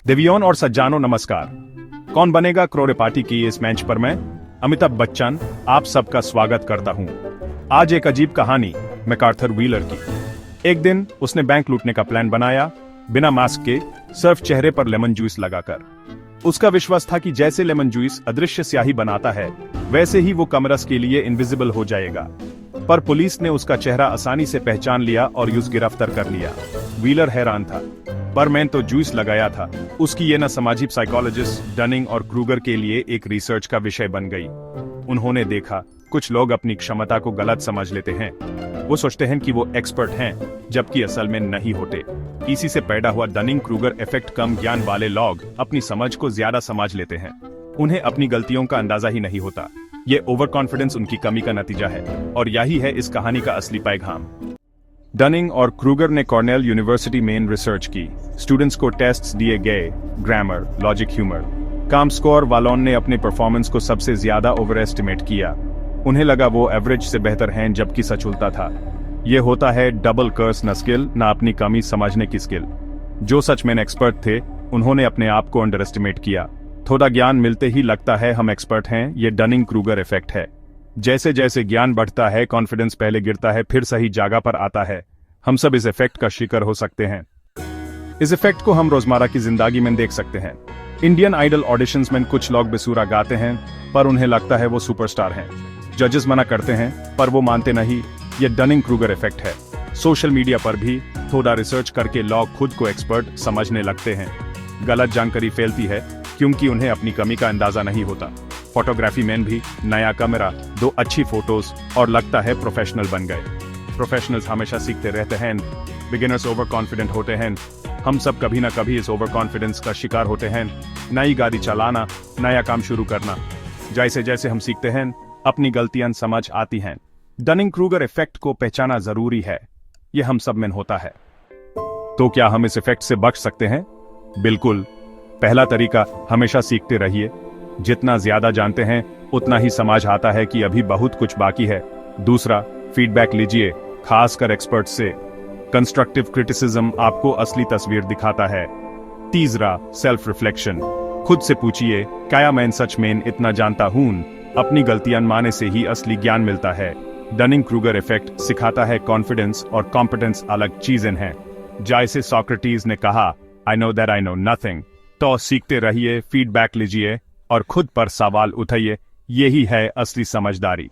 देवियों और सज्जानों नमस्कार। कौन बनेगा करोड़पति की इस मंच पर मैं अमिताभ बच्चन आप सबका स्वागत करता हूं। आज एक अजीब कहानी मैकार्थर व्हीलर की। एक दिन उसने बैंक लूटने का प्लान बनाया, बिना मास्क के, सिर्फ चेहरे पर लेमन जूस लगाकर। उसका विश्वास था कि जैसे लेमन जूस अदृश्य स्याही बनाता है, वैसे ही वो कमरस के लिए इनविजिबल हो जाएगा। पर पुलिस ने उसका चेहरा आसानी से पहचान लिया और उसे गिरफ्तार कर लिया। व्हीलर हैरान था, पर मैंने तो जूस लगाया था। उसकी ये न सामाजिक साइकोलॉजिस्ट डनिंग और क्रूगर के लिए एक रिसर्च का विषय बन गई। उन्होंने देखा कुछ लोग अपनी क्षमता को गलत समझ लेते हैं। वो सोचते हैं कि वो एक्सपर्ट हैं, जबकि असल में नहीं होते। इसी से पैदा हुआ डनिंग क्रूगर इफेक्ट। कम ज्ञान वाले लोग अपनी समझ को ज्यादा समझ लेते हैं। उन्हें अपनी गलतियों का अंदाजा ही नहीं होता। ये ओवर कॉन्फिडेंस उनकी कमी का नतीजा है, और यही है इस कहानी का असली पैगाम। डनिंग और क्रूगर ने कॉर्नेल यूनिवर्सिटी में रिसर्च की। स्टूडेंट्स को टेस्ट्स दिए गए, ग्रामर, लॉजिक, ह्यूमर। कम स्कोर वालों ने अपने परफॉर्मेंस को सबसे ज्यादा ओवर एस्टिमेट किया। उन्हें लगा वो एवरेज से बेहतर हैं, जबकि सच उल्टा था। ये होता है डबल कर्स, न स्किल न अपनी कमी समझने की स्किल। जो सच में एक्सपर्ट थे, उन्होंने अपने आप को अंडर एस्टिमेट किया। थोड़ा ज्ञान मिलते ही लगता है हम एक्सपर्ट हैं। ये डनिंग क्रूगर इफेक्ट है। जैसे जैसे ज्ञान बढ़ता है, कॉन्फिडेंस पहले गिरता है, फिर सही जगह पर आता है। हम सब इस इफेक्ट का शिकार हो सकते हैं। इस इफेक्ट को हम रोजमर्रा की जिंदगी में देख सकते हैं। इंडियन आइडल ऑडिशंस में कुछ लोग बेसुरा गाते हैं, पर उन्हें लगता है वो सुपरस्टार हैं। जजेस मना करते हैं, पर वो मानते नहीं। ये डनिंग क्रूगर इफेक्ट है। सोशल मीडिया पर भी थोड़ा रिसर्च करके लोग खुद को एक्सपर्ट समझने लगते हैं। गलत जानकारी फैलती है, क्योंकि उन्हें अपनी कमी का अंदाजा नहीं होता। फोटोग्राफी में भी नया कैमरा, 2 अच्छी फोटोज और लगता है प्रोफेशनल बन गए। प्रोफेशनल्स हमेशा सीखते रहते हैं। बिगिनर्स ओवर कॉन्फिडेंट होते हैं। हम सब कभी ना कभी इस ओवर कॉन्फिडेंस का शिकार होते हैं। नई गाड़ी चलाना, नया काम शुरू करना, जैसे जैसे हम सीखते हैं, अपनी गलतियां समझ आती हैं। डनिंग क्रूगर इफेक्ट को पहचाना जरूरी है। यह हम सब में होता है। तो क्या हम इस इफेक्ट से बच सकते हैं? बिल्कुल। पहला तरीका, हमेशा सीखते रहिए। जितना ज्यादा जानते हैं, उतना ही समझ आता है कि अभी बहुत कुछ बाकी है। दूसरा, फीडबैक लीजिए, खासकर एक्सपर्ट से। कंस्ट्रक्टिव क्रिटिसिज्म आपको असली तस्वीर दिखाता है। तीसरा, सेल्फ रिफ्लेक्शन। खुद से पूछिए, क्या मैं सच में इतना जानता हूं? अपनी गलतियां मानने से ही असली ज्ञान मिलता है। डनिंग क्रूगर इफेक्ट सिखाता है कॉन्फिडेंस और कॉम्पिटेंस अलग चीजें हैं। जैसे सोक्रेटिस ने कहा, I know that I know nothing. तो सीखते रहिए, फीडबैक लीजिए और खुद पर सवाल उठाइए। यही है असली समझदारी।